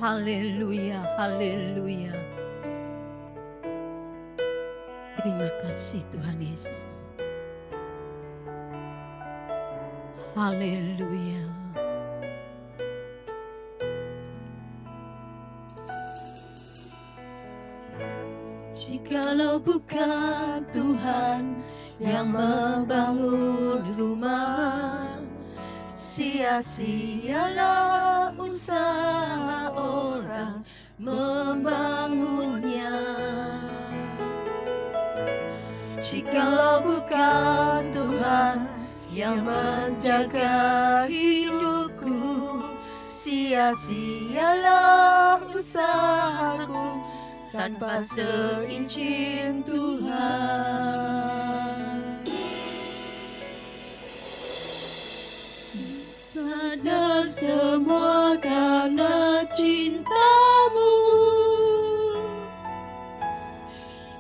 Haleluya, haleluya. Terima kasih Tuhan Yesus. Haleluya. Jikalau bukan Tuhan yang membangun rumah, sia-sialah usaha orang membangunnya. Jikalau bukan Tuhan yang menjaga hidupku, sia-sialah usahaku tanpa seizin Tuhan. Sadar semua karena cintamu,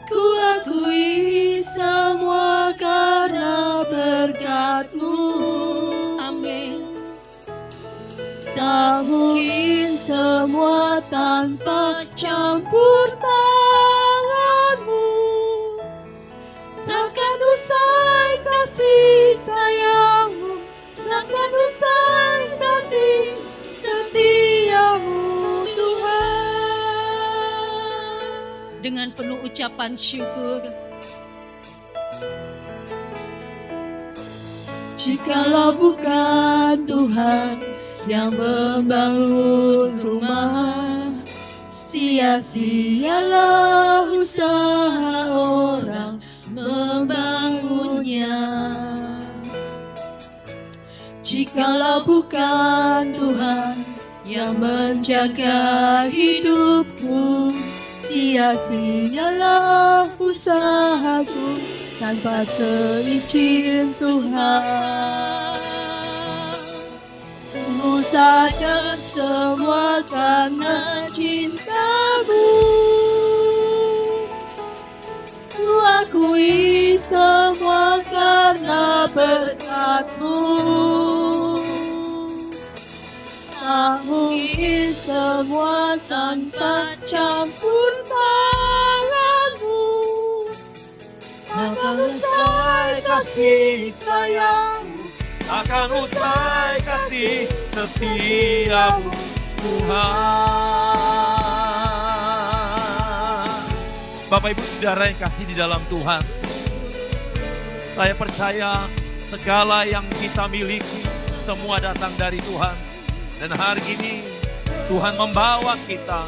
ku akui semua karena berkat-Mu. Amin. Tak mungkin semua tanpa campur tangan-Mu. Takkan usai kasih sayang-Mu, takkan usai kasih setia-Mu Tuhan. Dengan penuh ucapan syukur, jikalau bukan Tuhan yang membangun rumah, sia-sialah usaha orang membangunnya. Jikalau bukan Tuhan yang menjaga hidupku, sia-sialah usahaku tanpa seizin Tuhan. Ku sadar semua karena cinta-Mu, ku akui semua karena berkat-Mu. Tak mungkin semua tanpa campur tangan-Mu. Takkan usai kasih sayang-Mu, akan usai kasih setia-Mu Tuhan. Bapak Ibu Saudara yang kasih di dalam Tuhan, saya percaya segala yang kita miliki semua datang dari Tuhan. Dan hari ini Tuhan membawa kita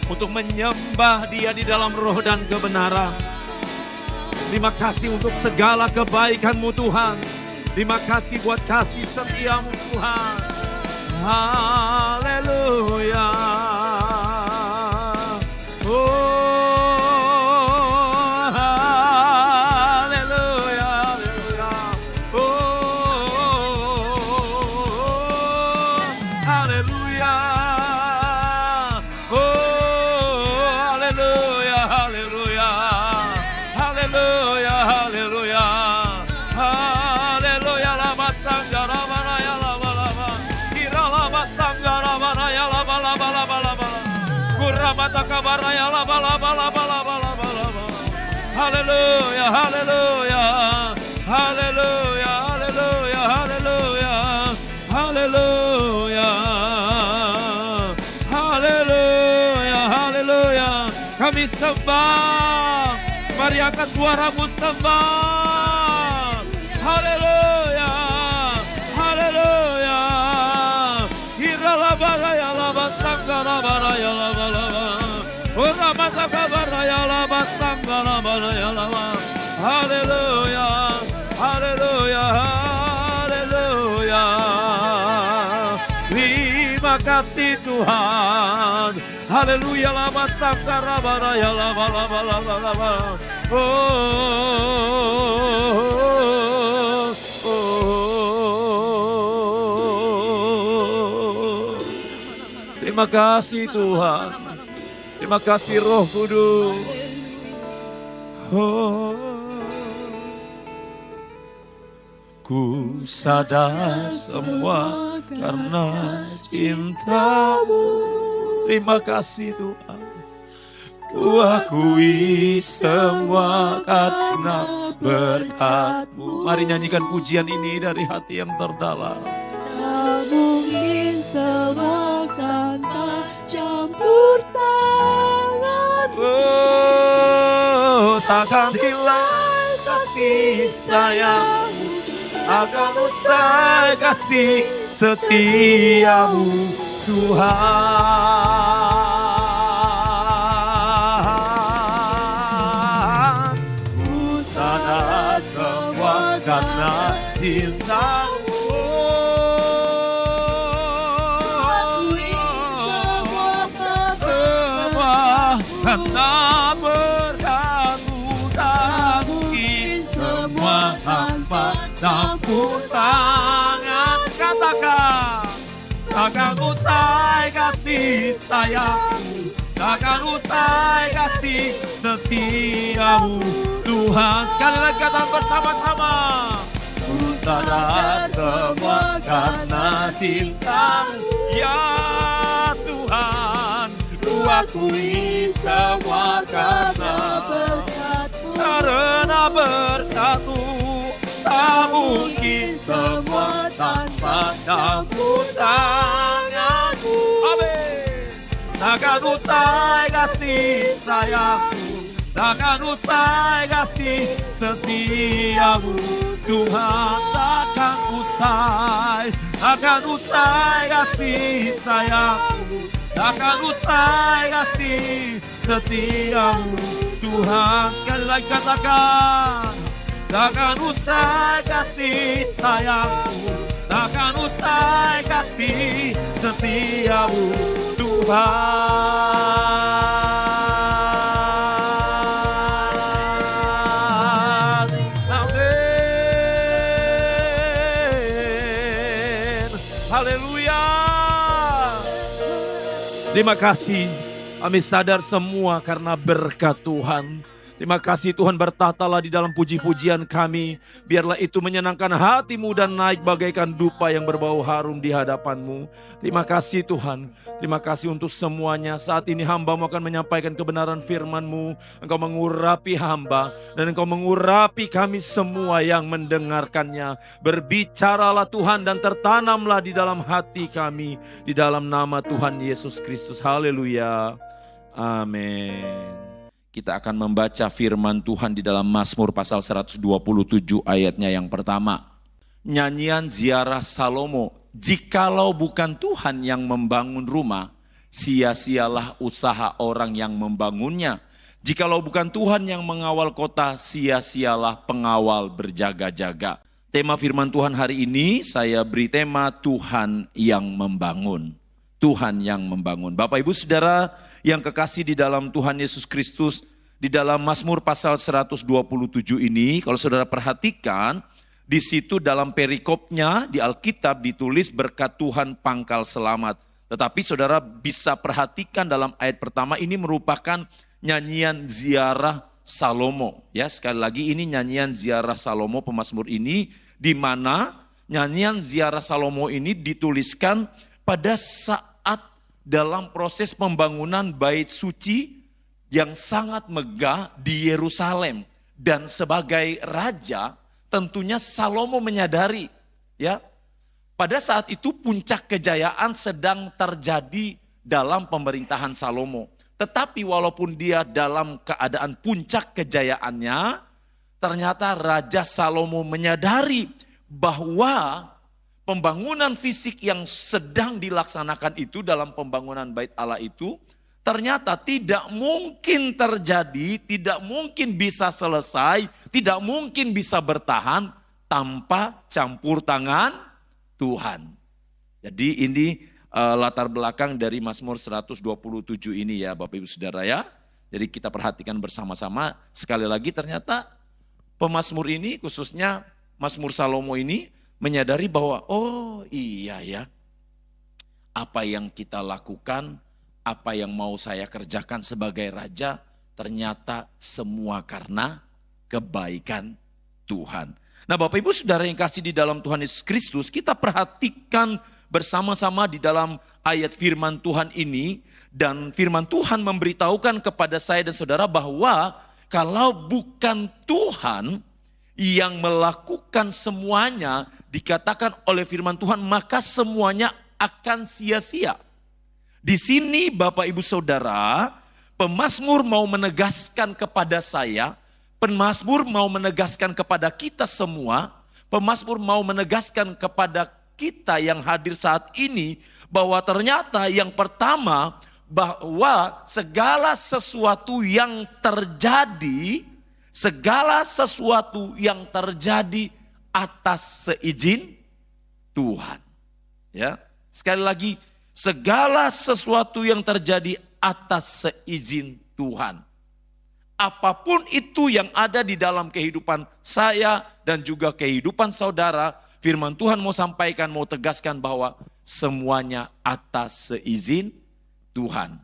untuk menyembah Dia di dalam roh dan kebenaran. Terima kasih untuk segala kebaikan-Mu Tuhan. Terima kasih buat kasih setia-Mu Tuhan. Haleluya. Oh, haleluya, haleluya. Oh, haleluya. Oh, haleluya, haleluya. Haleluya, haleluya. Haleluya, lama sanggara mana ya lama lama. Kira lama sanggara mana ya lama lama lama lama. Kuramata kabara ya lama lama lama lama lama lama. Haleluya, haleluya. Haleluya, haleluya, haleluya. Haleluya. Haleluya, haleluya. Kami sembah. Mari angkat suaramu sembah. Haleluya, haleluya. Hirala baraya laba sanggara baraya laba laba. Ora masaka baraya laba sanggara baraya laba. Haleluya, haleluya, haleluya. Terima kasih Tuhan. Haleluya laba sanggara baraya laba laba laba laba. Oh, terima kasih Tuhan. Terima kasih Roh Kudus. Oh, ku sadar semua karena cinta-Mu Terima kasih Tuhan. Ku akui semua karena berkat-Mu. Mari nyanyikan pujian ini dari hati yang terdalam. Tak mungkin semua tanpa campur tangan-Mu. Oh, takkan hilang kasih sayang-Mu, akan usai kasih setia-Mu Tuhan. Ku sadar semua karena cinta-Mu. Karena berkat-Mu tak mungkin semua tanpa campur tangan. Katakan, takkan usai kasih sayang-Mu, takkan usai kasih setia-Mu Tuhan. Sekali lagi katakan bersama-sama. Ku sadar semua karena cinta-Mu ya Tuhan. Ku akui semua karena berkat-Mu. Karena berkat-Mu tak mungkin semua tanpa campur tangan-Mu. Amin. Takkan usai kasih sayang-Mu, takkan usai kasih setia-Mu Tuhan. Takkan usai kasih sayang-Mu, takkan usai kasih setia-Mu Tuhan. Sekali lagi katakan, takkan usai kasih sayang-Mu, takkan usai kasih setia-Mu Tuhan. Amin. Haleluya. Terima kasih, kami sadar semua karena berkat Tuhan. Terima kasih Tuhan, bertatalah di dalam puji-pujian kami. Biarlah itu menyenangkan hati-Mu dan naik bagaikan dupa yang berbau harum di hadapan-Mu. Terima kasih Tuhan, terima kasih untuk semuanya. Saat ini hamba-Mu akan menyampaikan kebenaran firman-Mu. Engkau mengurapi hamba dan Engkau mengurapi kami semua yang mendengarkannya. Berbicaralah Tuhan dan tertanamlah di dalam hati kami. Di dalam nama Tuhan Yesus Kristus. Haleluya. Amin. Kita akan membaca firman Tuhan di dalam Mazmur pasal 127 ayatnya yang pertama. Nyanyian ziarah Salomo. Jikalau bukan Tuhan yang membangun rumah, sia-sialah usaha orang yang membangunnya. Jikalau bukan Tuhan yang mengawal kota, sia-sialah pengawal berjaga-jaga. Tema firman Tuhan hari ini saya beri tema Tuhan yang membangun. Tuhan yang membangun. Bapak Ibu Saudara yang kekasih di dalam Tuhan Yesus Kristus, di dalam Mazmur pasal 127 ini, kalau saudara perhatikan, di situ dalam perikopnya di Alkitab ditulis berkat Tuhan pangkal selamat. Tetapi saudara bisa perhatikan dalam ayat pertama ini merupakan nyanyian ziarah Salomo. Ya, sekali lagi ini nyanyian ziarah Salomo pemazmur ini, di mana nyanyian ziarah Salomo ini dituliskan pada saat dalam proses pembangunan bait suci yang sangat megah di Yerusalem. Dan sebagai raja tentunya Salomo menyadari, ya, pada saat itu puncak kejayaan sedang terjadi dalam pemerintahan Salomo. Tetapi walaupun dia dalam keadaan puncak kejayaannya, ternyata Raja Salomo menyadari bahwa pembangunan fisik yang sedang dilaksanakan itu dalam pembangunan bait Allah itu ternyata tidak mungkin terjadi, tidak mungkin bisa selesai, tidak mungkin bisa bertahan tanpa campur tangan Tuhan. Jadi ini latar belakang dari Mazmur 127 ini ya Bapak Ibu Saudara ya. Jadi kita perhatikan bersama-sama, sekali lagi ternyata pemazmur ini khususnya Mazmur Salomo ini menyadari bahwa oh iya ya, apa yang kita lakukan, apa yang mau saya kerjakan sebagai raja, ternyata semua karena kebaikan Tuhan. Nah Bapak Ibu Saudara yang kasih di dalam Tuhan Yesus Kristus, kita perhatikan bersama-sama di dalam ayat firman Tuhan ini. Dan firman Tuhan memberitahukan kepada saya dan saudara bahwa kalau bukan Tuhan yang melakukan semuanya, dikatakan oleh firman Tuhan, maka semuanya akan sia-sia. Di sini Bapak Ibu Saudara, pemazmur mau menegaskan kepada saya, pemazmur mau menegaskan kepada kita semua, pemazmur mau menegaskan kepada kita yang hadir saat ini, bahwa ternyata yang pertama, bahwa segala sesuatu yang terjadi, atas seizin Tuhan. Ya, sekali lagi, segala sesuatu yang terjadi atas seizin Tuhan. Apapun itu yang ada di dalam kehidupan saya dan juga kehidupan saudara, firman Tuhan mau sampaikan, mau tegaskan bahwa semuanya atas seizin Tuhan.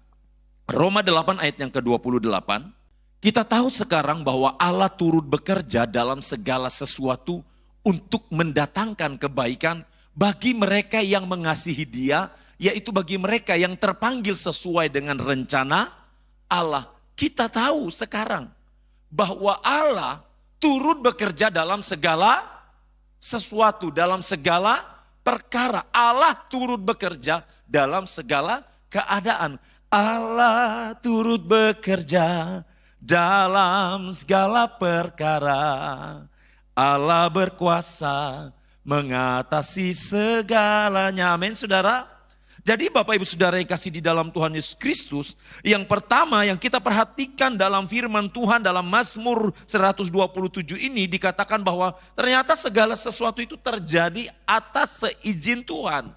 Roma 8 ayat yang ke-28, kita tahu sekarang bahwa Allah turut bekerja dalam segala sesuatu untuk mendatangkan kebaikan bagi mereka yang mengasihi Dia, yaitu bagi mereka yang terpanggil sesuai dengan rencana Allah. Kita tahu sekarang bahwa Allah turut bekerja dalam segala sesuatu, dalam segala perkara. Allah turut bekerja dalam segala keadaan. Allah turut bekerja dalam segala perkara. Allah berkuasa mengatasi segalanya. Amin saudara. Jadi Bapak Ibu Saudara yang kasih di dalam Tuhan Yesus Kristus, yang pertama yang kita perhatikan dalam firman Tuhan dalam Mazmur 127 ini dikatakan bahwa ternyata segala sesuatu itu terjadi atas seizin Tuhan.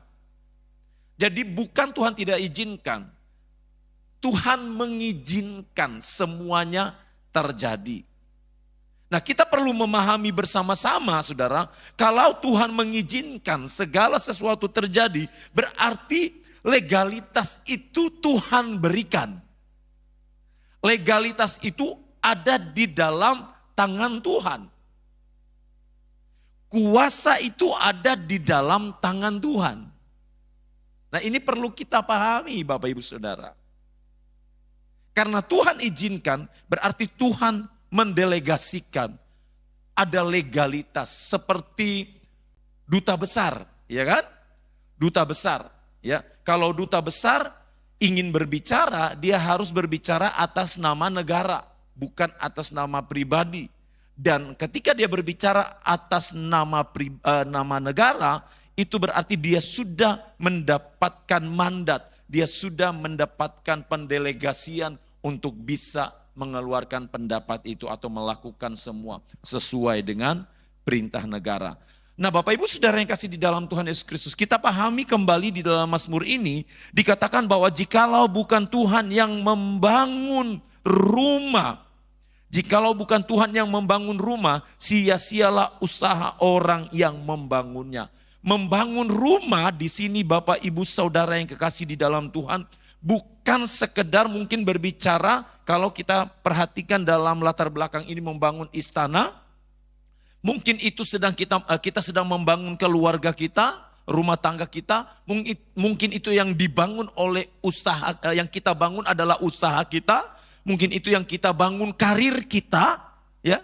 Jadi bukan Tuhan tidak izinkan, Tuhan mengizinkan semuanya terjadi. Nah kita perlu memahami bersama-sama saudara, kalau Tuhan mengizinkan segala sesuatu terjadi, berarti legalitas itu Tuhan berikan. Legalitas itu ada di dalam tangan Tuhan. Kuasa itu ada di dalam tangan Tuhan. Nah ini perlu kita pahami Bapak Ibu Saudara. Karena Tuhan izinkan, berarti Tuhan mendelegasikan, ada legalitas seperti duta besar, ya kan? Duta besar, ya. Kalau duta besar ingin berbicara, dia harus berbicara atas nama negara, bukan atas nama pribadi. Dan ketika dia berbicara atas nama negara, itu berarti dia sudah mendapatkan mandat, dia sudah mendapatkan pendelegasian untuk bisa mengeluarkan pendapat itu atau melakukan semua sesuai dengan perintah negara. Nah Bapak Ibu Saudara yang kasih di dalam Tuhan Yesus Kristus, kita pahami kembali di dalam Mazmur ini, dikatakan bahwa jikalau bukan Tuhan yang membangun rumah, sia-sialah usaha orang yang membangunnya. Membangun rumah di sini Bapak Ibu Saudara yang kekasih di dalam Tuhan, bukan sekedar mungkin berbicara, kalau kita perhatikan dalam latar belakang ini membangun istana, mungkin itu kita sedang membangun keluarga kita, rumah tangga kita, mungkin itu yang dibangun oleh usaha, yang kita bangun adalah usaha kita, mungkin itu yang kita bangun karir kita, ya,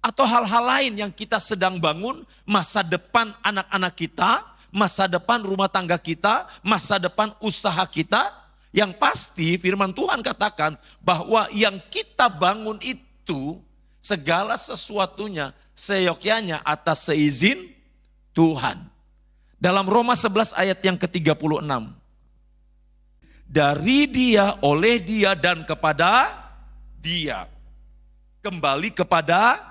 atau hal-hal lain yang kita sedang bangun masa depan anak-anak kita, masa depan rumah tangga kita, masa depan usaha kita. Yang pasti firman Tuhan katakan bahwa yang kita bangun itu segala sesuatunya seyogyanya atas seizin Tuhan. Dalam Roma 11 ayat yang ke-36. Dari Dia, oleh Dia, dan kepada Dia. Kembali kepada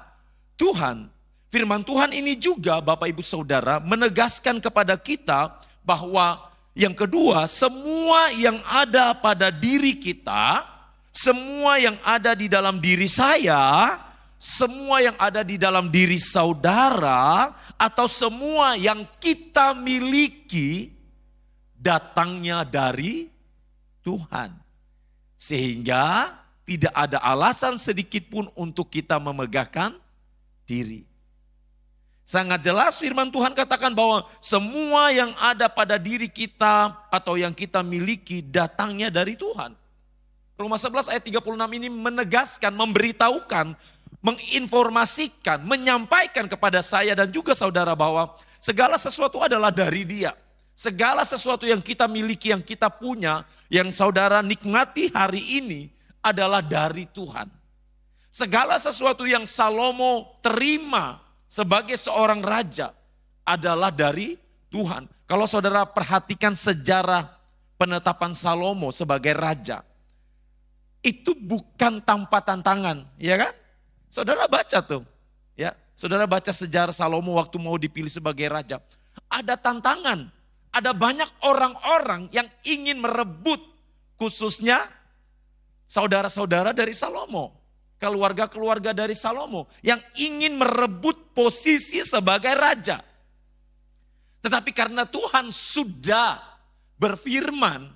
Tuhan. Firman Tuhan ini juga Bapak Ibu Saudara menegaskan kepada kita bahwa yang kedua, semua yang ada pada diri kita, semua yang ada di dalam diri saya, semua yang ada di dalam diri saudara, atau semua yang kita miliki, datangnya dari Tuhan. Sehingga tidak ada alasan sedikit pun untuk kita memegahkan diri. Sangat jelas firman Tuhan katakan bahwa semua yang ada pada diri kita atau yang kita miliki datangnya dari Tuhan. Roma 11 ayat 36 ini menegaskan, memberitahukan, menginformasikan, menyampaikan kepada saya dan juga saudara bahwa segala sesuatu adalah dari Dia. Segala sesuatu yang kita miliki, yang kita punya, yang saudara nikmati hari ini adalah dari Tuhan. Segala sesuatu yang Salomo terima sebagai seorang raja adalah dari Tuhan. Kalau saudara perhatikan sejarah penetapan Salomo sebagai raja, itu bukan tanpa tantangan, ya kan? Saudara baca tuh, ya. Saudara baca sejarah Salomo waktu mau dipilih sebagai raja. Ada tantangan, ada banyak orang-orang yang ingin merebut, khususnya saudara-saudara dari Salomo. Keluarga-keluarga dari Salomo yang ingin merebut posisi sebagai raja. Tetapi karena Tuhan sudah berfirman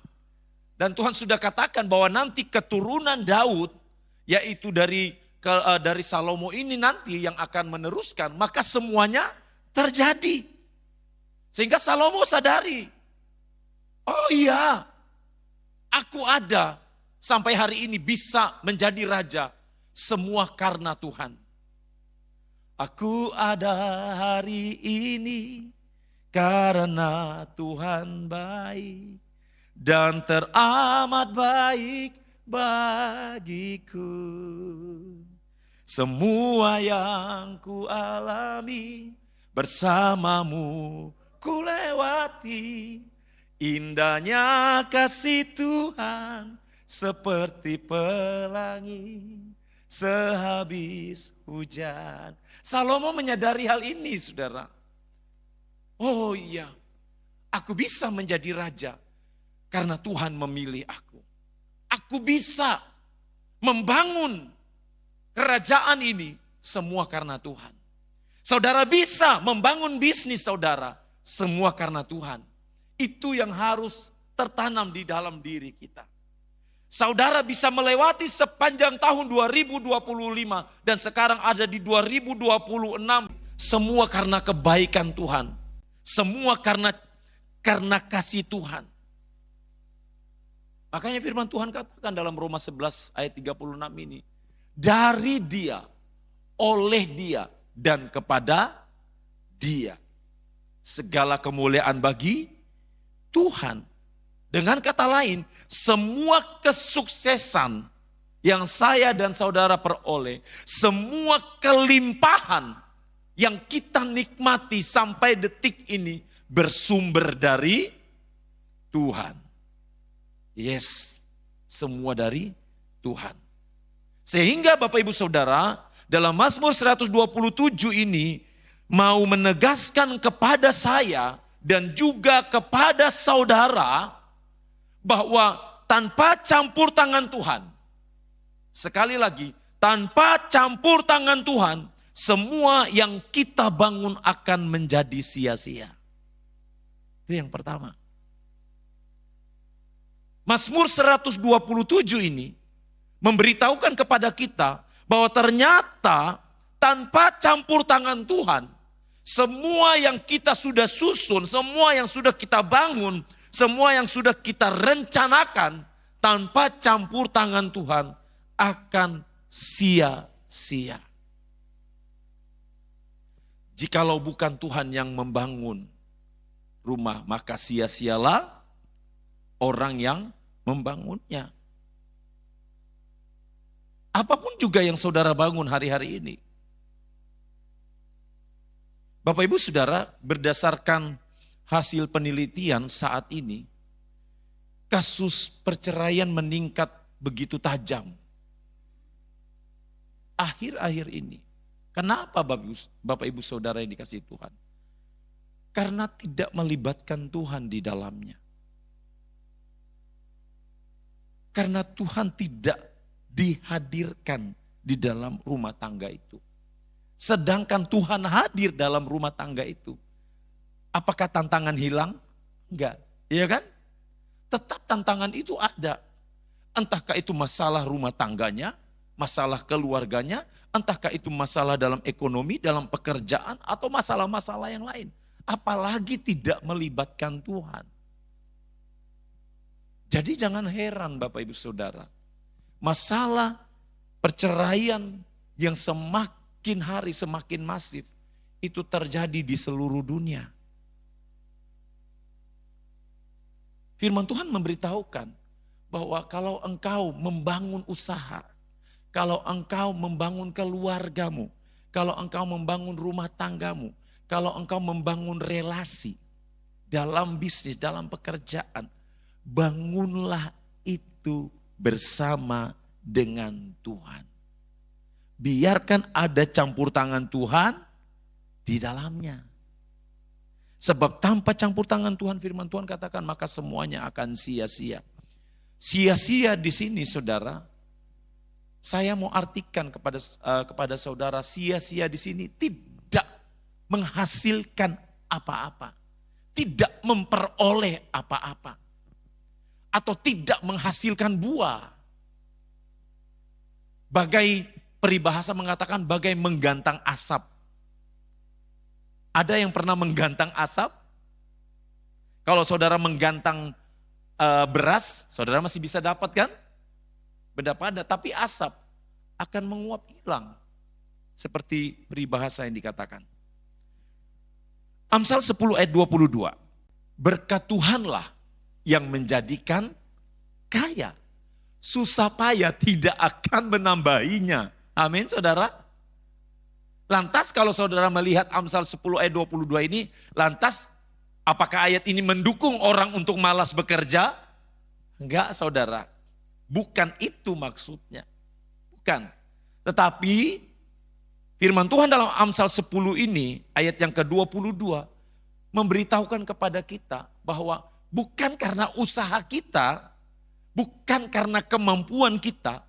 dan Tuhan sudah katakan bahwa nanti keturunan Daud, yaitu dari Salomo ini nanti yang akan meneruskan, maka semuanya terjadi. Sehingga Salomo sadari, oh iya, aku ada sampai hari ini bisa menjadi raja. Semua karena Tuhan. Aku ada hari ini karena Tuhan baik dan teramat baik bagiku. Semua yang ku alami bersamamu ku lewati. Indahnya kasih Tuhan seperti pelangi sehabis hujan. Salomo menyadari hal ini, saudara. Oh iya, aku bisa menjadi raja karena Tuhan memilih aku. Aku bisa membangun kerajaan ini semua karena Tuhan. Saudara bisa membangun bisnis saudara semua karena Tuhan. Itu yang harus tertanam di dalam diri kita. Saudara bisa melewati sepanjang tahun 2025 dan sekarang ada di 2026. Semua karena kebaikan Tuhan. Semua karena kasih Tuhan. Makanya firman Tuhan katakan dalam Roma 11 ayat 36 ini. Dari Dia, oleh Dia, dan kepada Dia. Segala kemuliaan bagi Tuhan. Dengan kata lain, semua kesuksesan yang saya dan saudara peroleh, semua kelimpahan yang kita nikmati sampai detik ini bersumber dari Tuhan. Yes, semua dari Tuhan. Sehingga Bapak Ibu Saudara, dalam Mazmur 127 ini mau menegaskan kepada saya dan juga kepada saudara bahwa tanpa campur tangan Tuhan, sekali lagi, tanpa campur tangan Tuhan, semua yang kita bangun akan menjadi sia-sia. Itu yang pertama. Mazmur 127 ini memberitahukan kepada kita bahwa ternyata tanpa campur tangan Tuhan, semua yang kita sudah susun, semua yang sudah kita bangun, semua yang sudah kita rencanakan tanpa campur tangan Tuhan akan sia-sia. Jikalau bukan Tuhan yang membangun rumah, maka sia-sialah orang yang membangunnya. Apapun juga yang saudara bangun hari-hari ini. Bapak Ibu Saudara, berdasarkan hasil penelitian saat ini, kasus perceraian meningkat begitu tajam. Akhir-akhir ini. Kenapa Bapak Ibu Saudara yang dikasihi Tuhan? Karena tidak melibatkan Tuhan di dalamnya. Karena Tuhan tidak dihadirkan di dalam rumah tangga itu. Sedangkan Tuhan hadir dalam rumah tangga itu. Apakah tantangan hilang? Enggak, iya kan? Tetap tantangan itu ada. Entahkah itu masalah rumah tangganya, masalah keluarganya, entahkah itu masalah dalam ekonomi, dalam pekerjaan, atau masalah-masalah yang lain. Apalagi tidak melibatkan Tuhan. Jadi jangan heran Bapak Ibu Saudara, masalah perceraian yang semakin hari semakin masif, itu terjadi di seluruh dunia. Firman Tuhan memberitahukan bahwa kalau engkau membangun usaha, kalau engkau membangun keluargamu, kalau engkau membangun rumah tanggamu, kalau engkau membangun relasi dalam bisnis, dalam pekerjaan, bangunlah itu bersama dengan Tuhan. Biarkan ada campur tangan Tuhan di dalamnya. Sebab tanpa campur tangan Tuhan, firman Tuhan katakan, maka semuanya akan sia-sia. Sia-sia di sini saudara, saya mau artikan kepada saudara, sia-sia di sini tidak menghasilkan apa-apa. Tidak memperoleh apa-apa. Atau tidak menghasilkan buah. Bagai peribahasa mengatakan bagai menggantang asap. Ada yang pernah menggantang asap? Kalau saudara menggantang beras, saudara masih bisa dapat kan? Benda padat, tapi asap akan menguap hilang. Seperti peribahasa yang dikatakan. Amsal 10 ayat 22. Berkat Tuhanlah yang menjadikan kaya. Susah payah tidak akan menambahinya. Amin saudara. Lantas kalau saudara melihat Amsal 10 ayat 22 ini, lantas apakah ayat ini mendukung orang untuk malas bekerja? Enggak saudara, bukan itu maksudnya. Bukan. Tetapi firman Tuhan dalam Amsal 10 ini, ayat yang ke-22, memberitahukan kepada kita bahwa bukan karena usaha kita, bukan karena kemampuan kita,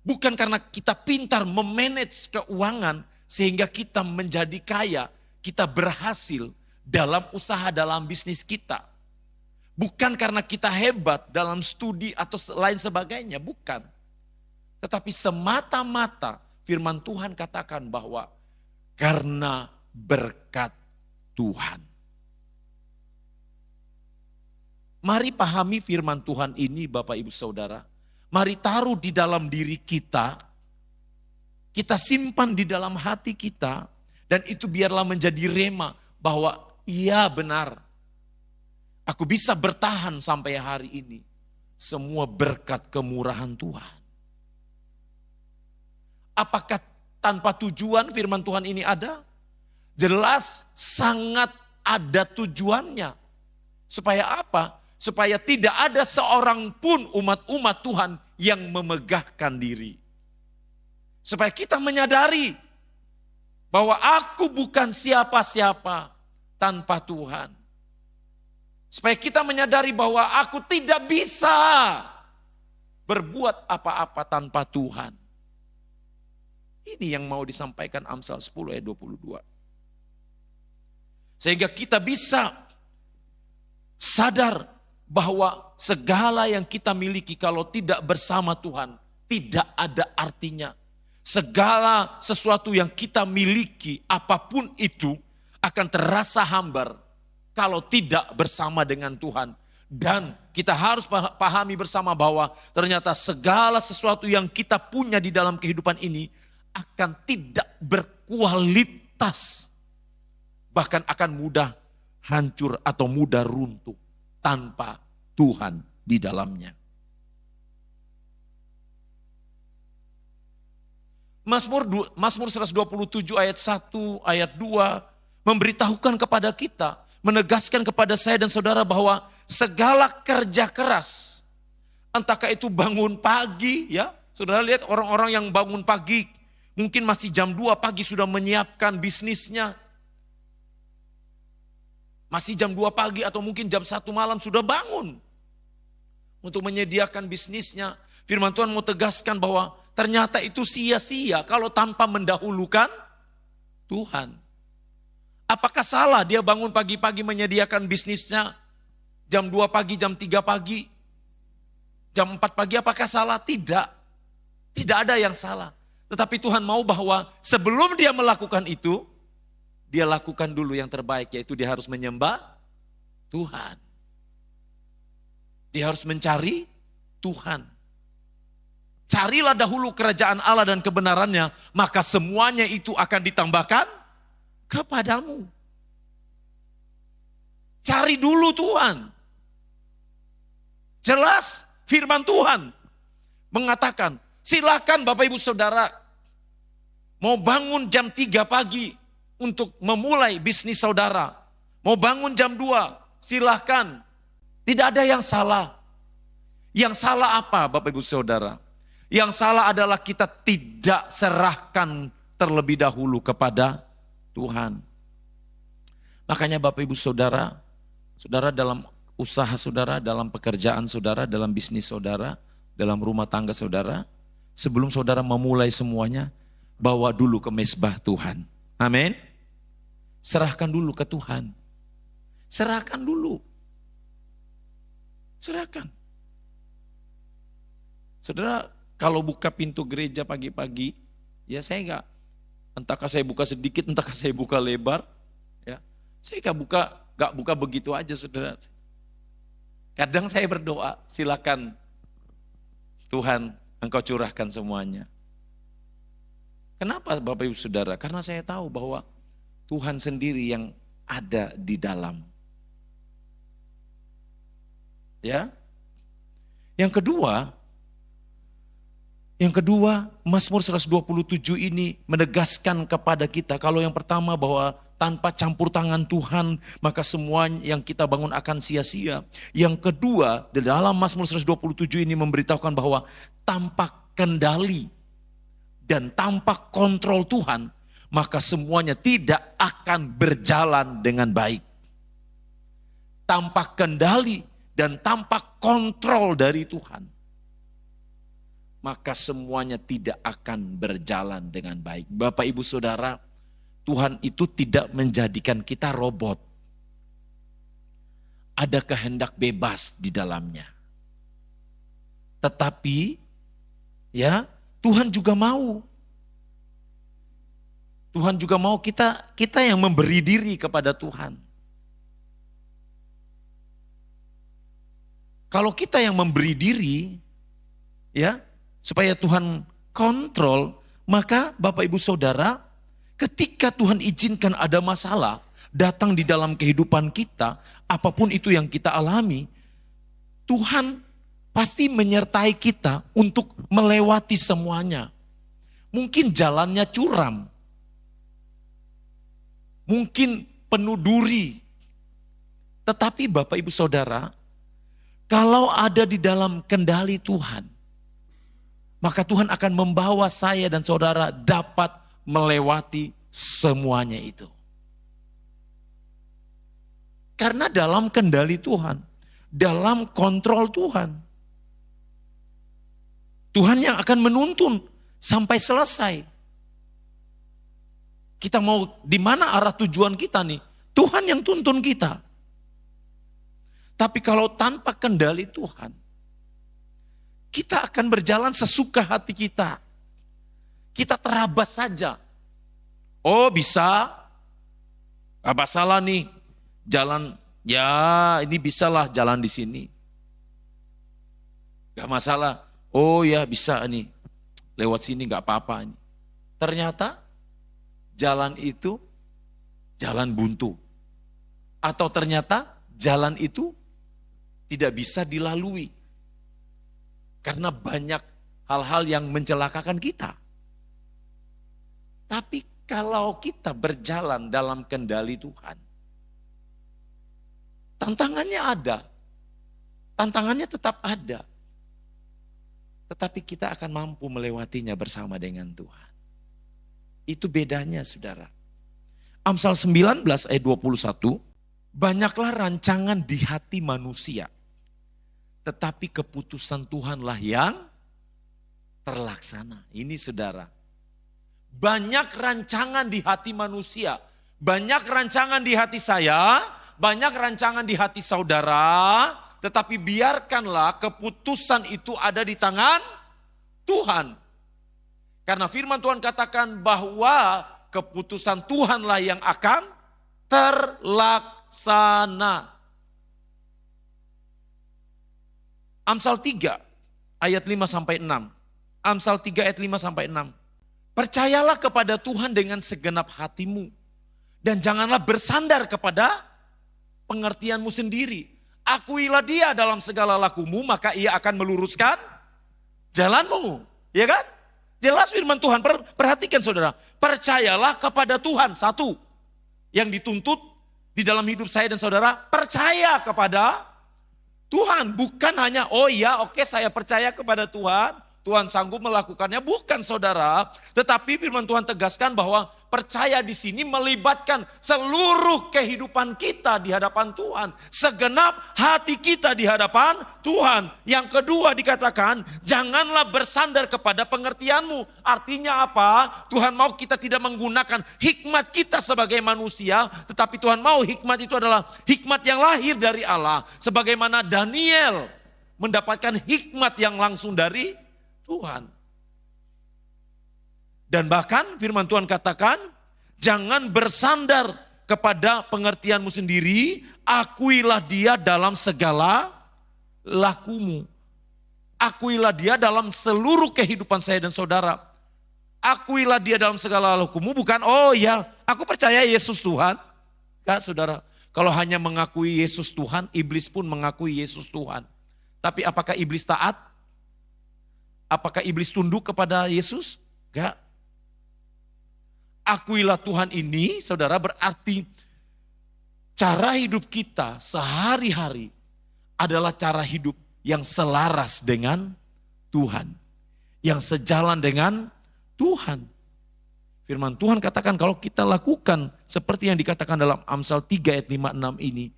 bukan karena kita pintar memanage keuangan, sehingga kita menjadi kaya, kita berhasil dalam usaha, dalam bisnis kita. Bukan karena kita hebat dalam studi atau lain sebagainya, bukan. Tetapi semata-mata firman Tuhan katakan bahwa karena berkat Tuhan. Mari pahami firman Tuhan ini Bapak Ibu Saudara. Mari taruh di dalam diri kita. Kita simpan di dalam hati kita, dan itu biarlah menjadi rema bahwa iya benar. Aku bisa bertahan sampai hari ini. Semua berkat kemurahan Tuhan. Apakah tanpa tujuan firman Tuhan ini ada? Jelas sangat ada tujuannya. Supaya apa? Supaya tidak ada seorang pun umat-umat Tuhan yang memegahkan diri. Supaya kita menyadari bahwa aku bukan siapa-siapa tanpa Tuhan. Supaya kita menyadari bahwa aku tidak bisa berbuat apa-apa tanpa Tuhan. Ini yang mau disampaikan Amsal 10 ayat 22. Sehingga kita bisa sadar bahwa segala yang kita miliki kalau tidak bersama Tuhan tidak ada artinya. Segala sesuatu yang kita miliki, apapun itu, akan terasa hambar kalau tidak bersama dengan Tuhan. Dan kita harus pahami bersama bahwa ternyata segala sesuatu yang kita punya di dalam kehidupan ini akan tidak berkualitas. Bahkan akan mudah hancur atau mudah runtuh tanpa Tuhan di dalamnya. Mazmur 127 ayat 1, ayat 2 memberitahukan kepada kita, menegaskan kepada saya dan saudara bahwa segala kerja keras, entahkah itu bangun pagi ya, saudara lihat orang-orang yang bangun pagi, mungkin masih jam 2 pagi sudah menyiapkan bisnisnya. Masih jam 2 pagi atau mungkin jam 1 malam sudah bangun untuk menyediakan bisnisnya. Firman Tuhan mau tegaskan bahwa ternyata itu sia-sia kalau tanpa mendahulukan Tuhan. Apakah salah dia bangun pagi-pagi menyediakan bisnisnya jam 2 pagi, jam 3 pagi, jam 4 pagi, apakah salah? Tidak. Tidak ada yang salah. Tetapi Tuhan mau bahwa sebelum dia melakukan itu, dia lakukan dulu yang terbaik, yaitu dia harus menyembah Tuhan. Dia harus mencari Tuhan. Carilah dahulu kerajaan Allah dan kebenarannya, maka semuanya itu akan ditambahkan kepadamu. Cari dulu Tuhan. Jelas firman Tuhan mengatakan, silakan Bapak Ibu Saudara mau bangun jam 3 pagi untuk memulai bisnis saudara. Mau bangun jam 2, silakan. Tidak ada yang salah. Yang salah apa Bapak Ibu Saudara? Yang salah adalah kita tidak serahkan terlebih dahulu kepada Tuhan. Makanya Bapak Ibu Saudara, saudara dalam usaha saudara, dalam pekerjaan saudara, dalam bisnis saudara, dalam rumah tangga saudara, sebelum saudara memulai semuanya, bawa dulu ke mezbah Tuhan. Amin. Serahkan dulu ke Tuhan. Serahkan dulu. Serahkan. Saudara, kalau buka pintu gereja pagi-pagi, ya saya entahkah saya buka sedikit, entahkah saya buka lebar, ya saya nggak buka begitu aja, saudara. Kadang saya berdoa, silakan Tuhan, Engkau curahkan semuanya. Kenapa Bapak Ibu Saudara? Karena saya tahu bahwa Tuhan sendiri yang ada di dalam. Ya. Yang kedua, Mazmur 127 ini menegaskan kepada kita, kalau yang pertama bahwa tanpa campur tangan Tuhan, maka semua yang kita bangun akan sia-sia. Yang kedua, di dalam Mazmur 127 ini memberitahukan bahwa tanpa kendali dan tanpa kontrol Tuhan, maka semuanya tidak akan berjalan dengan baik. Tanpa kendali dan tanpa kontrol dari Tuhan, maka semuanya tidak akan berjalan dengan baik. Bapak Ibu Saudara, Tuhan itu tidak menjadikan kita robot. Ada kehendak bebas di dalamnya. Tetapi ya, Tuhan juga mau. Tuhan juga mau kita yang memberi diri kepada Tuhan. Kalau kita yang memberi diri, ya, supaya Tuhan kontrol, maka Bapak Ibu Saudara, ketika Tuhan izinkan ada masalah datang di dalam kehidupan kita, apapun itu yang kita alami, Tuhan pasti menyertai kita untuk melewati semuanya. Mungkin jalannya curam, mungkin penuh duri, tetapi Bapak Ibu Saudara, kalau ada di dalam kendali Tuhan, maka Tuhan akan membawa saya dan saudara dapat melewati semuanya itu. Karena dalam kendali Tuhan, dalam kontrol Tuhan, Tuhan yang akan menuntun sampai selesai. Kita mau di mana arah tujuan kita nih? Tuhan yang tuntun kita. Tapi kalau tanpa kendali Tuhan, kita akan berjalan sesuka hati kita. Kita terabas saja. Oh bisa, gak masalah nih. Jalan, ya ini bisalah jalan di sini. Gak masalah. Oh ya bisa nih, lewat sini gak apa-apa. Ternyata jalan itu jalan buntu. Atau ternyata jalan itu tidak bisa dilalui. Karena banyak hal-hal yang mencelakakan kita. Tapi kalau kita berjalan dalam kendali Tuhan, tantangannya ada. Tantangannya tetap ada. Tetapi kita akan mampu melewatinya bersama dengan Tuhan. Itu bedanya saudara. Amsal 19 ayat 21, banyaklah rancangan di hati manusia, tetapi keputusan Tuhanlah yang terlaksana. Ini saudara. Banyak rancangan di hati manusia. Banyak rancangan di hati saya. Banyak rancangan di hati saudara. Tetapi biarkanlah keputusan itu ada di tangan Tuhan. Karena firman Tuhan katakan bahwa keputusan Tuhanlah yang akan terlaksana. Amsal 3 ayat 5 sampai 6. Amsal 3 ayat 5 sampai 6. Percayalah kepada Tuhan dengan segenap hatimu dan janganlah bersandar kepada pengertianmu sendiri. Akuilah Dia dalam segala lakumu, maka Ia akan meluruskan jalanmu. Ya kan? Jelas firman Tuhan. Perhatikan saudara. Percayalah kepada Tuhan. Satu. Yang dituntut di dalam hidup saya dan saudara. Percaya kepada Tuhan. Bukan hanya, oh iya oke saya percaya kepada Tuhan. Tuhan sanggup melakukannya. Bukan saudara. Tetapi firman Tuhan tegaskan bahwa percaya di sini melibatkan seluruh kehidupan kita di hadapan Tuhan. Segenap hati kita di hadapan Tuhan. Yang kedua dikatakan, janganlah bersandar kepada pengertianmu. Artinya apa? Tuhan mau kita tidak menggunakan hikmat kita sebagai manusia. Tetapi Tuhan mau hikmat itu adalah hikmat yang lahir dari Allah. Sebagaimana Daniel mendapatkan hikmat yang langsung dari Tuhan. Dan bahkan firman Tuhan katakan, jangan bersandar kepada pengertianmu sendiri, akuilah Dia dalam segala lakumu. Akuilah Dia dalam seluruh kehidupan saya dan saudara. Akuilah Dia dalam segala lakumu, bukan oh ya aku percaya Yesus Tuhan. Enggak saudara, kalau hanya mengakui Yesus Tuhan, iblis pun mengakui Yesus Tuhan. Tapi apakah iblis taat? Apakah iblis tunduk kepada Yesus? Enggak. Akuilah Tuhan ini, saudara, berarti cara hidup kita sehari-hari adalah cara hidup yang selaras dengan Tuhan. Yang sejalan dengan Tuhan. Firman Tuhan katakan kalau kita lakukan seperti yang dikatakan dalam Amsal 3 ayat 5-6 ini.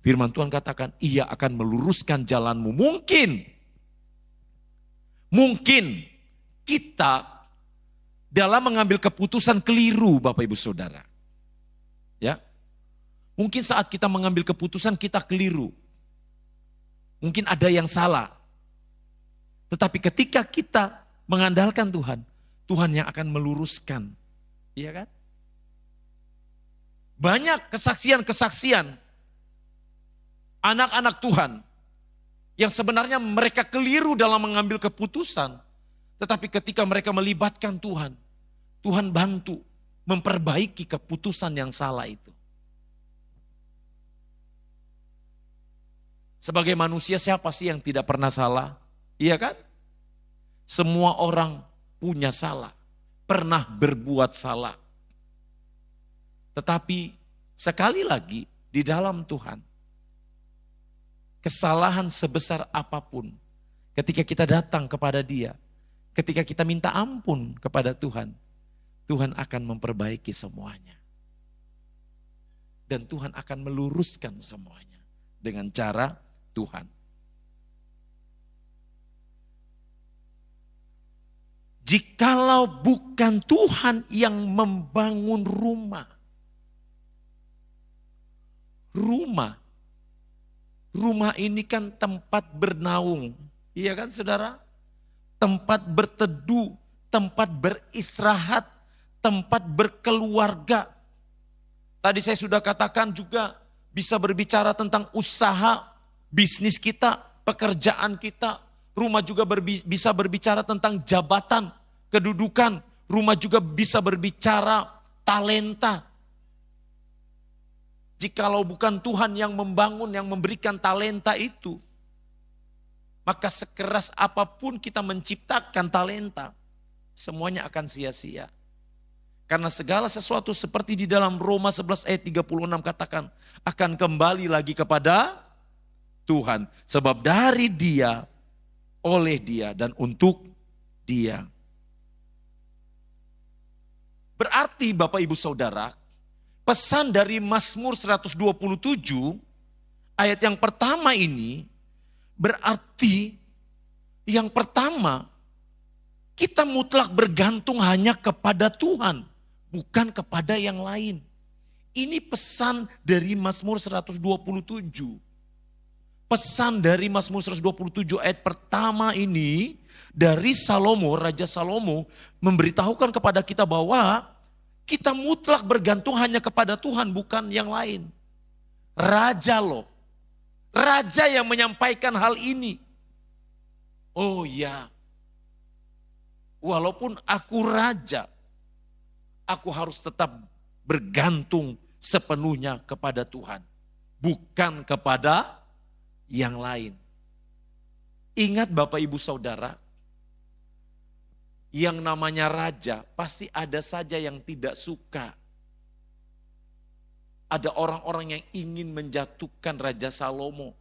Firman Tuhan katakan Ia akan meluruskan jalanmu. Mungkin kita dalam mengambil keputusan keliru Bapak Ibu Saudara. Ya. Mungkin saat kita mengambil keputusan kita keliru. Mungkin ada yang salah. Tetapi ketika kita mengandalkan Tuhan, Tuhan yang akan meluruskan. Iya kan? Banyak kesaksian-kesaksian anak-anak Tuhan yang sebenarnya mereka keliru dalam mengambil keputusan. Tetapi ketika mereka melibatkan Tuhan, Tuhan bantu memperbaiki keputusan yang salah itu. Sebagai manusia siapa sih yang tidak pernah salah? Iya kan? Semua orang punya salah, pernah berbuat salah. Tetapi sekali lagi di dalam Tuhan, kesalahan sebesar apapun, ketika kita datang kepada Dia, ketika kita minta ampun kepada Tuhan, Tuhan akan memperbaiki semuanya. Dan Tuhan akan meluruskan semuanya dengan cara Tuhan. Jikalau bukan Tuhan yang membangun rumah ini kan tempat bernaung, iya kan saudara? Tempat berteduh, tempat beristirahat, tempat berkeluarga. Tadi saya sudah katakan juga bisa berbicara tentang usaha, bisnis kita, pekerjaan kita. Rumah juga bisa berbicara tentang jabatan, kedudukan. Rumah juga bisa berbicara talenta. Jikalau bukan Tuhan yang membangun, yang memberikan talenta itu, maka sekeras apapun kita menciptakan talenta, semuanya akan sia-sia. Karena segala sesuatu seperti di dalam Roma 11 ayat 36 katakan, akan kembali lagi kepada Tuhan. Sebab dari Dia, oleh Dia, dan untuk Dia. Berarti Bapak Ibu Saudara, pesan dari Mazmur 127 ayat yang pertama ini berarti yang pertama kita mutlak bergantung hanya kepada Tuhan, bukan kepada yang lain. Ini pesan dari Mazmur 127. Pesan dari Mazmur 127 ayat pertama ini dari Salomo, Raja Salomo memberitahukan kepada kita bahwa kita mutlak bergantung hanya kepada Tuhan, bukan yang lain. Raja loh. Raja yang menyampaikan hal ini. Oh ya, walaupun aku raja, aku harus tetap bergantung sepenuhnya kepada Tuhan. Bukan kepada yang lain. Ingat Bapak Ibu Saudara, yang namanya raja pasti ada saja yang tidak suka. Ada orang-orang yang ingin menjatuhkan Raja Salomo.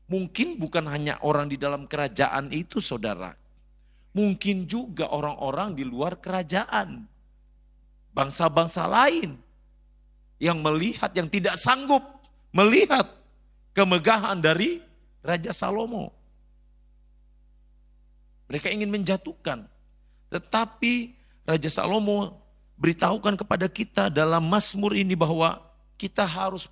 Mungkin bukan hanya orang di dalam kerajaan itu saudara. Mungkin juga orang-orang di luar kerajaan. Bangsa-bangsa lain yang melihat, yang tidak sanggup melihat kemegahan dari Raja Salomo. Mereka ingin menjatuhkan. Tetapi Raja Salomo beritahukan kepada kita dalam Mazmur ini bahwa kita harus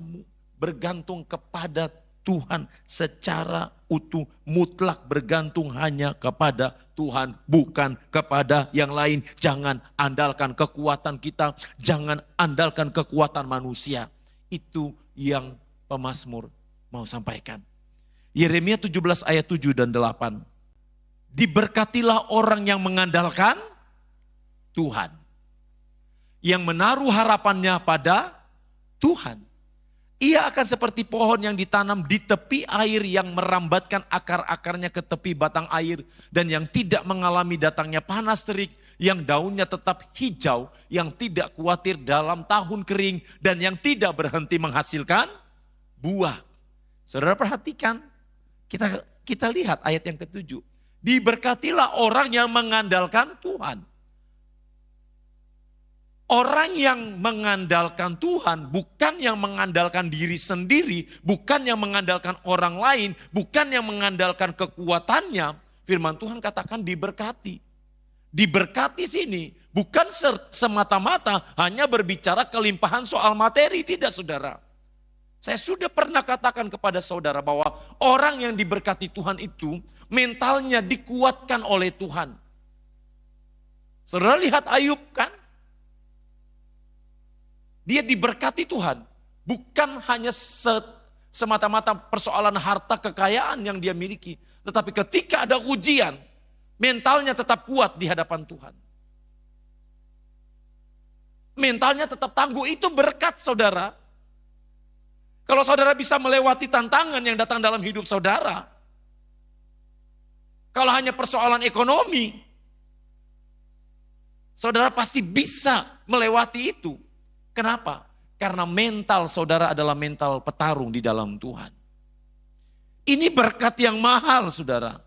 bergantung kepada Tuhan secara utuh, mutlak bergantung hanya kepada Tuhan, bukan kepada yang lain. Jangan andalkan kekuatan kita, jangan andalkan kekuatan manusia. Itu yang pemazmur mau sampaikan. Yeremia 17 ayat 7 dan 8. Diberkatilah orang yang mengandalkan Tuhan, yang menaruh harapannya pada Tuhan. Ia akan seperti pohon yang ditanam di tepi air yang merambatkan akar-akarnya ke tepi batang air. Dan yang tidak mengalami datangnya panas terik, yang daunnya tetap hijau, yang tidak khawatir dalam tahun kering, dan yang tidak berhenti menghasilkan buah. Saudara perhatikan, kita lihat ayat yang ke-7. Diberkatilah orang yang mengandalkan Tuhan. Orang yang mengandalkan Tuhan, bukan yang mengandalkan diri sendiri, bukan yang mengandalkan orang lain, bukan yang mengandalkan kekuatannya. Firman Tuhan katakan diberkati. Diberkati sini bukan semata-mata hanya berbicara kelimpahan soal materi, tidak saudara. Saya sudah pernah katakan kepada saudara bahwa orang yang diberkati Tuhan itu mentalnya dikuatkan oleh Tuhan. Saudara lihat Ayub kan? Dia diberkati Tuhan, bukan hanya semata-mata persoalan harta kekayaan yang dia miliki. Tetapi ketika ada ujian, mentalnya tetap kuat di hadapan Tuhan. Mentalnya tetap tangguh, itu berkat saudara. Kalau saudara bisa melewati tantangan yang datang dalam hidup saudara. Kalau hanya persoalan ekonomi, saudara pasti bisa melewati itu. Kenapa? Karena mental saudara adalah mental petarung di dalam Tuhan. Ini berkat yang mahal saudara.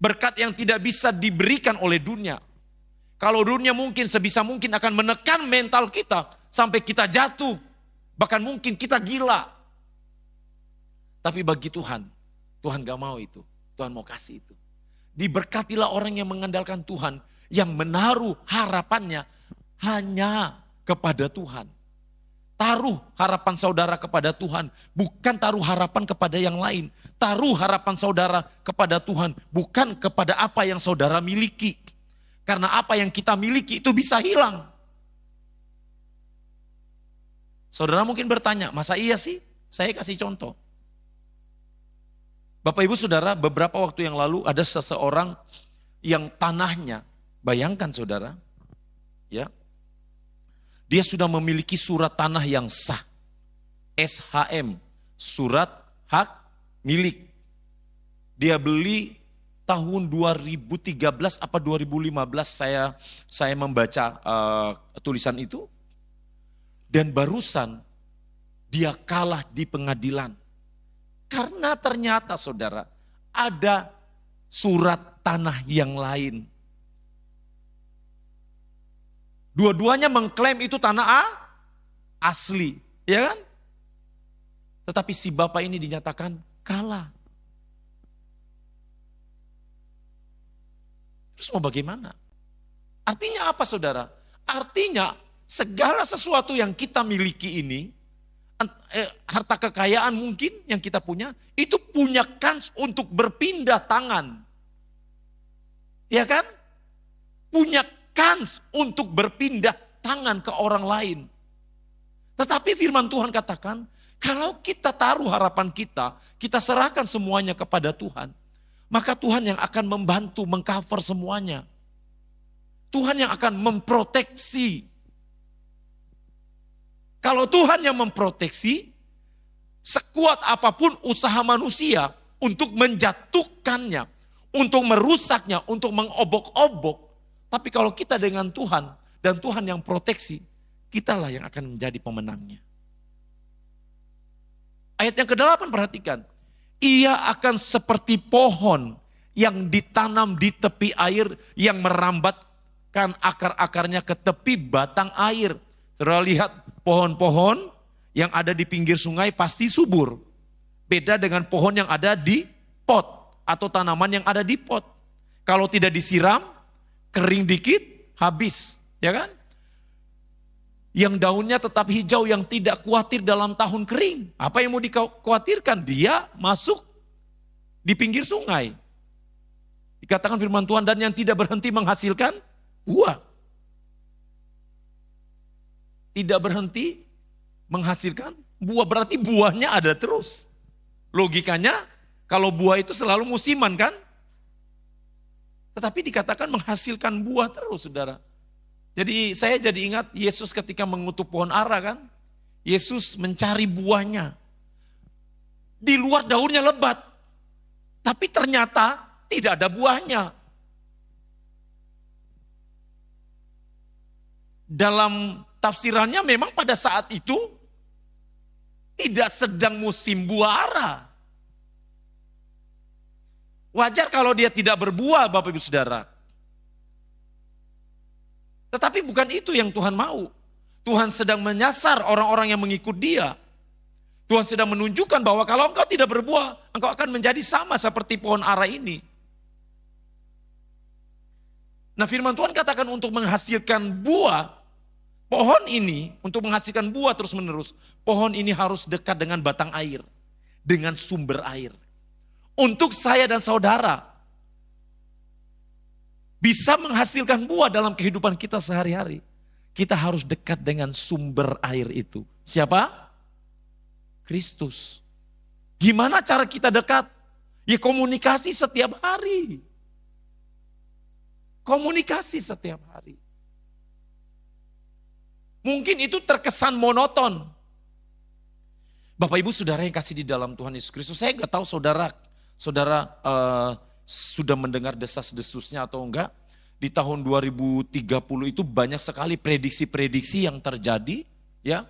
Berkat yang tidak bisa diberikan oleh dunia. Kalau dunia mungkin sebisa mungkin akan menekan mental kita sampai kita jatuh. Bahkan mungkin kita gila. Tapi bagi Tuhan, Tuhan gak mau itu. Tuhan mau kasih itu. Diberkatilah orang yang mengandalkan Tuhan. Yang menaruh harapannya hanya kepada Tuhan. Taruh harapan saudara kepada Tuhan, bukan taruh harapan kepada yang lain. Taruh harapan saudara kepada Tuhan, bukan kepada apa yang saudara miliki. Karena apa yang kita miliki itu bisa hilang. Saudara mungkin bertanya, masa iya sih? Saya kasih contoh. Bapak Ibu Saudara, beberapa waktu yang lalu ada seseorang yang tanahnya, bayangkan saudara, ya, dia sudah memiliki surat tanah yang sah. SHM, surat hak milik. Dia beli tahun 2013 apa 2015 saya membaca tulisan itu. Dan barusan dia kalah di pengadilan. Karena ternyata saudara ada surat tanah yang lain. Dua-duanya mengklaim itu tanah asli, ya kan? Tetapi si bapak ini dinyatakan kalah. Terus mau bagaimana? Artinya apa saudara? Artinya segala sesuatu yang kita miliki ini, harta kekayaan mungkin yang kita punya, itu punya kans untuk berpindah tangan. Ya kan? Punya kans untuk berpindah tangan ke orang lain. Tetapi firman Tuhan katakan, kalau kita taruh harapan kita serahkan semuanya kepada Tuhan, maka Tuhan yang akan membantu mengcover semuanya. Tuhan yang akan memproteksi. Kalau Tuhan yang memproteksi, sekuat apapun usaha manusia untuk menjatuhkannya, untuk merusaknya, untuk mengobok-obok. Tapi kalau kita dengan Tuhan dan Tuhan yang proteksi, kitalah yang akan menjadi pemenangnya. Ayat yang ke-8 perhatikan. Ia akan seperti pohon yang ditanam di tepi air yang merambatkan akar-akarnya ke tepi batang air. Saudara lihat pohon-pohon yang ada di pinggir sungai pasti subur. Beda dengan pohon yang ada di pot atau tanaman yang ada di pot. Kalau tidak disiram, kering dikit, habis. Ya kan? Yang daunnya tetap hijau, yang tidak khawatir dalam tahun kering. Apa yang mau dikhawatirkan? Dia masuk di pinggir sungai. Dikatakan firman Tuhan, dan yang tidak berhenti menghasilkan buah. Tidak berhenti menghasilkan buah, berarti buahnya ada terus. Logikanya, kalau buah itu selalu musiman kan? Tetapi dikatakan menghasilkan buah terus, saudara. Jadi saya jadi ingat Yesus ketika mengutuk pohon ara kan. Yesus mencari buahnya. Di luar daunnya lebat. Tapi ternyata tidak ada buahnya. Dalam tafsirannya memang pada saat itu tidak sedang musim buah ara. Wajar kalau dia tidak berbuah, Bapak Ibu Saudara. Tetapi bukan itu yang Tuhan mau. Tuhan sedang menyasar orang-orang yang mengikut dia. Tuhan sedang menunjukkan bahwa kalau engkau tidak berbuah, engkau akan menjadi sama seperti pohon ara ini. Nah firman Tuhan katakan untuk menghasilkan buah, pohon ini untuk menghasilkan buah terus menerus, pohon ini harus dekat dengan batang air, dengan sumber air. Untuk saya dan saudara, bisa menghasilkan buah dalam kehidupan kita sehari-hari, kita harus dekat dengan sumber air itu. Siapa? Kristus. Gimana cara kita dekat? Ya komunikasi setiap hari. Komunikasi setiap hari. Mungkin itu terkesan monoton. Bapak Ibu Saudara yang kasih di dalam Tuhan Yesus Kristus, saya nggak tahu saudara sudah mendengar desas-desusnya atau enggak. Di tahun 2030 itu banyak sekali prediksi-prediksi yang terjadi, ya.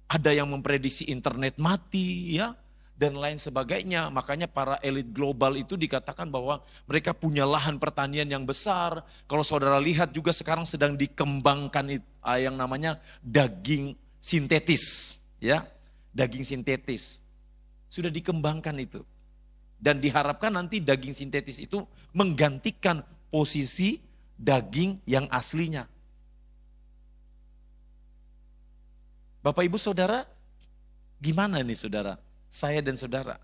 Ada yang memprediksi internet mati, ya, dan lain sebagainya. Makanya para elit global itu dikatakan bahwa mereka punya lahan pertanian yang besar. Kalau saudara lihat juga sekarang sedang dikembangkan yang namanya daging sintetis, ya. Daging sintetis. Sudah dikembangkan itu. Dan diharapkan nanti daging sintetis itu menggantikan posisi daging yang aslinya. Bapak Ibu Saudara, gimana nih saudara? Saya dan saudara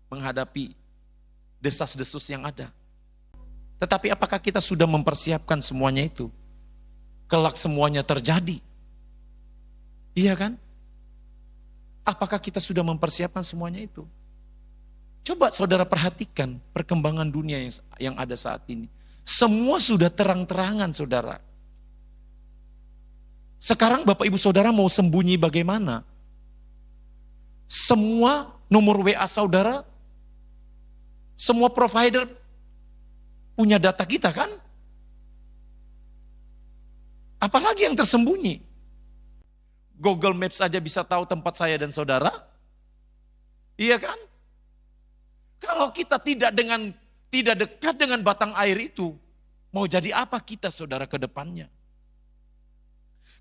menghadapi desas-desus yang ada. Tetapi apakah kita sudah mempersiapkan semuanya itu? Kelak semuanya terjadi. Iya kan? Apakah kita sudah mempersiapkan semuanya itu? Coba saudara perhatikan perkembangan dunia yang ada saat ini. Semua sudah terang-terangan saudara. Sekarang Bapak Ibu Saudara mau sembunyi bagaimana? Semua nomor WA saudara, semua provider punya data kita kan? Apalagi yang tersembunyi? Google Maps saja bisa tahu tempat saya dan saudara. Iya kan? Kalau kita tidak dekat dengan batang air itu, mau jadi apa kita saudara ke depannya?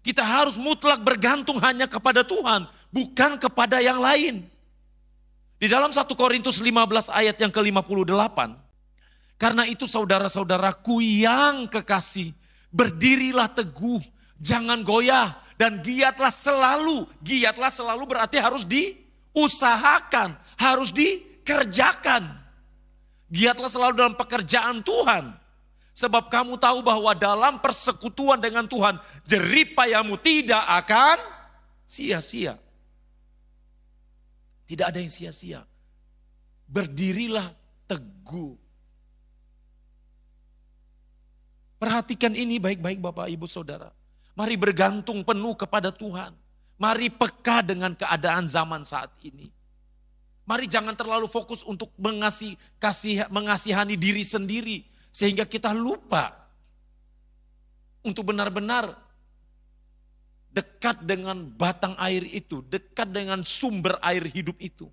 Kita harus mutlak bergantung hanya kepada Tuhan, bukan kepada yang lain. Di dalam 1 Korintus 15 ayat yang ke-58, karena itu saudara-saudaraku yang kekasih, berdirilah teguh, jangan goyah, dan giatlah selalu. Giatlah selalu berarti harus diusahakan, harus dikerjakan. Giatlah selalu dalam pekerjaan Tuhan. Sebab kamu tahu bahwa dalam persekutuan dengan Tuhan, jeripayamu tidak akan sia-sia. Tidak ada yang sia-sia. Berdirilah teguh. Perhatikan ini baik-baik Bapak Ibu Saudara. Mari bergantung penuh kepada Tuhan. Mari peka dengan keadaan zaman saat ini. Mari jangan terlalu fokus untuk mengasihani diri sendiri. Sehingga kita lupa untuk benar-benar dekat dengan batang air itu. Dekat dengan sumber air hidup itu.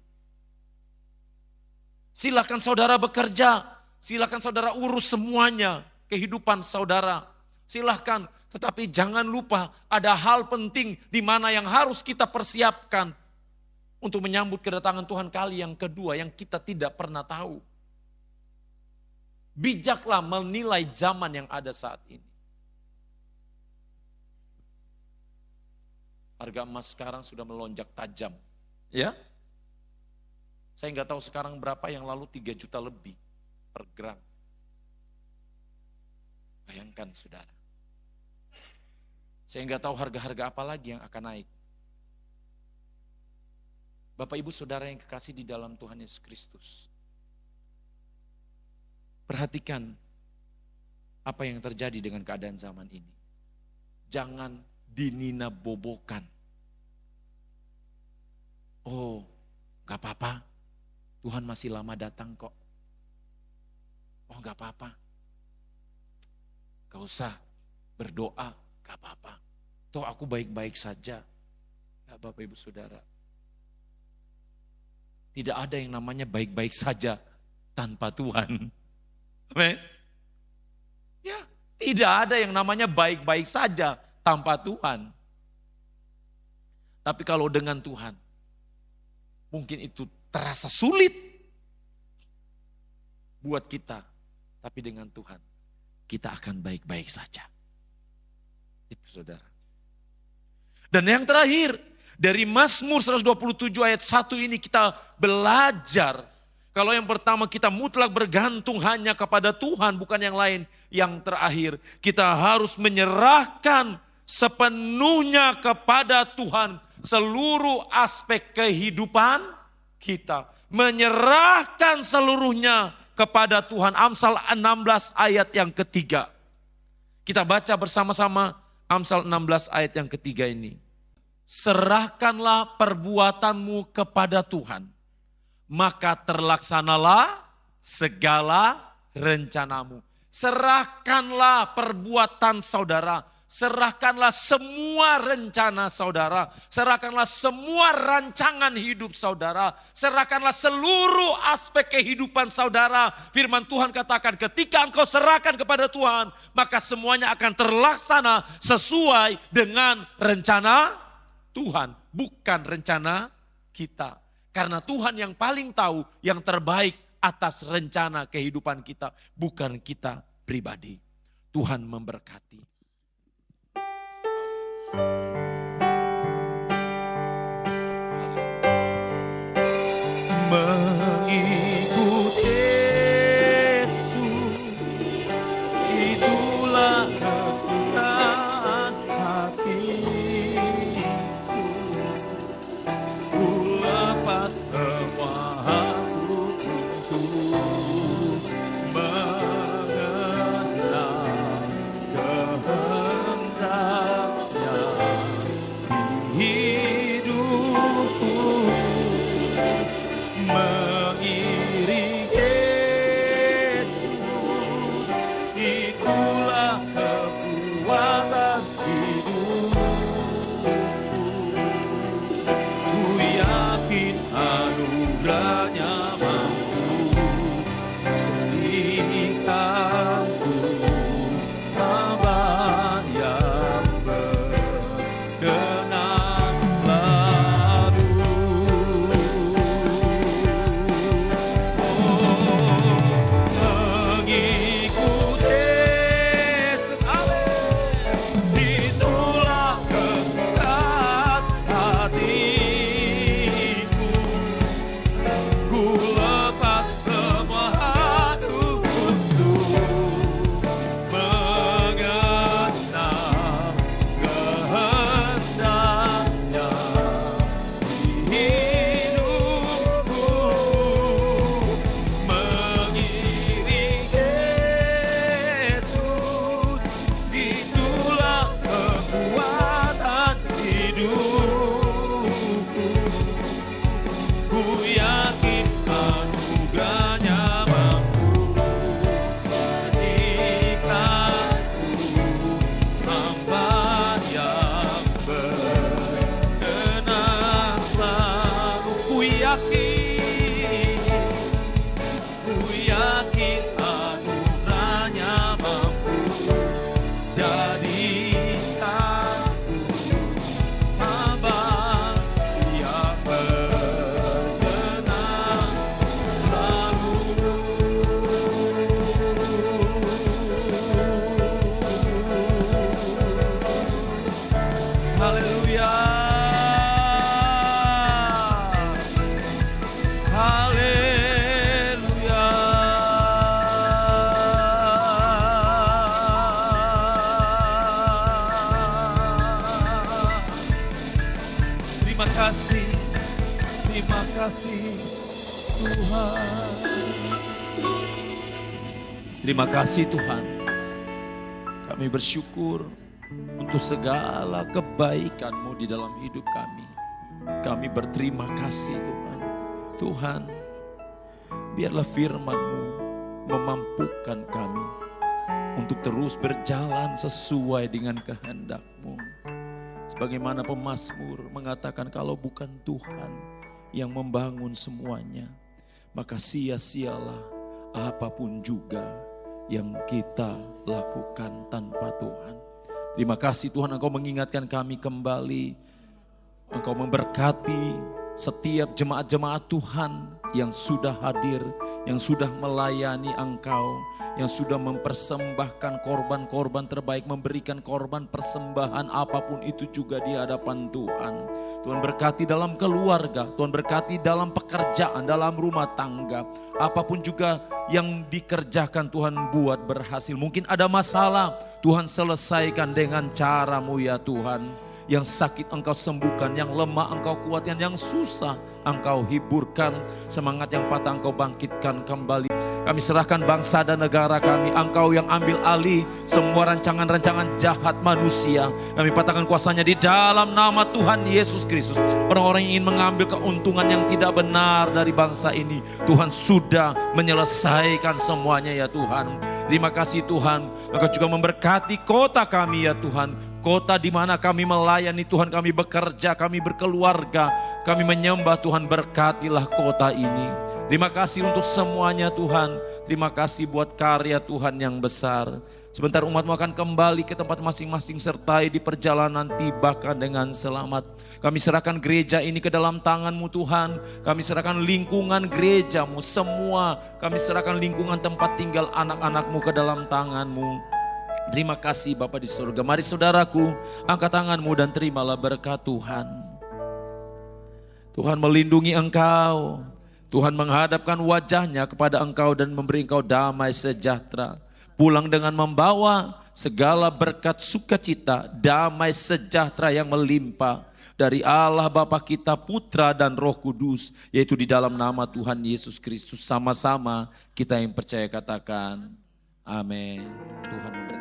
Silakan saudara bekerja. Silakan saudara urus semuanya. Kehidupan saudara. Silahkan, tetapi jangan lupa ada hal penting di mana yang harus kita persiapkan untuk menyambut kedatangan Tuhan kali yang kedua yang kita tidak pernah tahu. Bijaklah menilai zaman yang ada saat ini. Harga emas sekarang sudah melonjak tajam. Ya? Saya nggak tahu sekarang berapa, yang lalu 3 juta lebih per gram. Bayangkan saudara. Saya nggak tahu harga-harga apa lagi yang akan naik. Bapak Ibu Saudara yang kekasih di dalam Tuhan Yesus Kristus. Perhatikan apa yang terjadi dengan keadaan zaman ini. Jangan dininabobokan. Oh, gak apa-apa. Tuhan masih lama datang kok. Oh, gak apa-apa. Gak usah berdoa, gak apa-apa. Toh aku baik-baik saja. Ya Bapak Ibu Saudara. Tidak ada yang namanya baik-baik saja tanpa Tuhan. Amin. Ya, tidak ada yang namanya baik-baik saja tanpa Tuhan. Tapi kalau dengan Tuhan, mungkin itu terasa sulit buat kita. Tapi dengan Tuhan, kita akan baik-baik saja. Itu saudara. Dan yang terakhir, dari Mazmur 127 ayat 1 ini kita belajar. Kalau yang pertama kita mutlak bergantung hanya kepada Tuhan, bukan yang lain. Yang terakhir, kita harus menyerahkan sepenuhnya kepada Tuhan seluruh aspek kehidupan kita. Menyerahkan seluruhnya kepada Tuhan. Amsal 16 ayat yang ketiga. Kita baca bersama-sama Amsal 16 ayat yang ketiga ini. Serahkanlah perbuatanmu kepada Tuhan, maka terlaksanalah segala rencanamu. Serahkanlah perbuatan saudara, serahkanlah semua rencana saudara, serahkanlah semua rancangan hidup saudara, serahkanlah seluruh aspek kehidupan saudara. Firman Tuhan katakan ketika engkau serahkan kepada Tuhan, maka semuanya akan terlaksana sesuai dengan rencana Tuhan, bukan rencana kita. Karena Tuhan yang paling tahu yang terbaik atas rencana kehidupan kita, bukan kita pribadi. Tuhan memberkati. Mengikut Yesus, itulah kesukaan hatiku. Ku lepas semua aku untuk mengenal kehendaknya di hidupku. yakin anugerahnya mampu jadikan hamba yang berkenan lalu. Haleluya. Haleluya. Terima kasih. Terima kasih Tuhan. Terima kasih Tuhan. Kami bersyukur untuk segala kebaikan-Mu di dalam hidup kami. Kami berterima kasih Tuhan. Tuhan, biarlah firman-Mu memampukan kami untuk terus berjalan sesuai dengan kehendak-Mu. Sebagaimana pemazmur mengatakan kalau bukan Tuhan yang membangun semuanya, maka sia-sialah apapun juga yang kita lakukan tanpa Tuhan. Terima kasih Tuhan, Engkau mengingatkan kami kembali. Engkau memberkati setiap jemaat-jemaat Tuhan yang sudah hadir, yang sudah melayani Engkau, yang sudah mempersembahkan korban-korban terbaik, memberikan korban persembahan apapun itu juga di hadapan Tuhan. Tuhan berkati dalam keluarga, Tuhan berkati dalam pekerjaan, dalam rumah tangga. Apapun juga yang dikerjakan Tuhan buat berhasil. Mungkin ada masalah, Tuhan selesaikan dengan cara-Mu ya Tuhan. Yang sakit Engkau sembuhkan, yang lemah Engkau kuatkan, yang susah Engkau hiburkan, semangat yang patah Engkau bangkitkan kembali. Kami serahkan bangsa dan negara kami, Engkau yang ambil alih semua rancangan-rancangan jahat manusia. Kami patahkan kuasanya di dalam nama Tuhan Yesus Kristus. Orang-orang yang ingin mengambil keuntungan yang tidak benar dari bangsa ini, Tuhan sudah menyelesaikan semuanya ya Tuhan. Terima kasih Tuhan, Engkau juga memberkati kota kami ya Tuhan. Kota di mana kami melayani Tuhan, kami bekerja, kami berkeluarga, kami menyembah Tuhan, berkatilah kota ini. Terima kasih untuk semuanya Tuhan. Terima kasih buat karya Tuhan yang besar. Sebentar umat-Mu akan kembali ke tempat masing-masing, sertai di perjalanan tibakan dengan selamat. Kami serahkan gereja ini ke dalam tangan-Mu Tuhan. Kami serahkan lingkungan gereja-Mu semua. Kami serahkan lingkungan tempat tinggal anak-anak-Mu ke dalam tangan-Mu. Terima kasih Bapa di surga. Mari saudaraku, angkat tanganmu dan terimalah berkat Tuhan. Tuhan melindungi engkau. Tuhan menghadapkan wajahnya kepada engkau dan memberi engkau damai sejahtera. Pulang dengan membawa segala berkat sukacita, damai sejahtera yang melimpah dari Allah Bapa kita, Putra dan Roh Kudus, yaitu di dalam nama Tuhan Yesus Kristus. Sama-sama kita yang percaya katakan amin. Tuhan memberkati.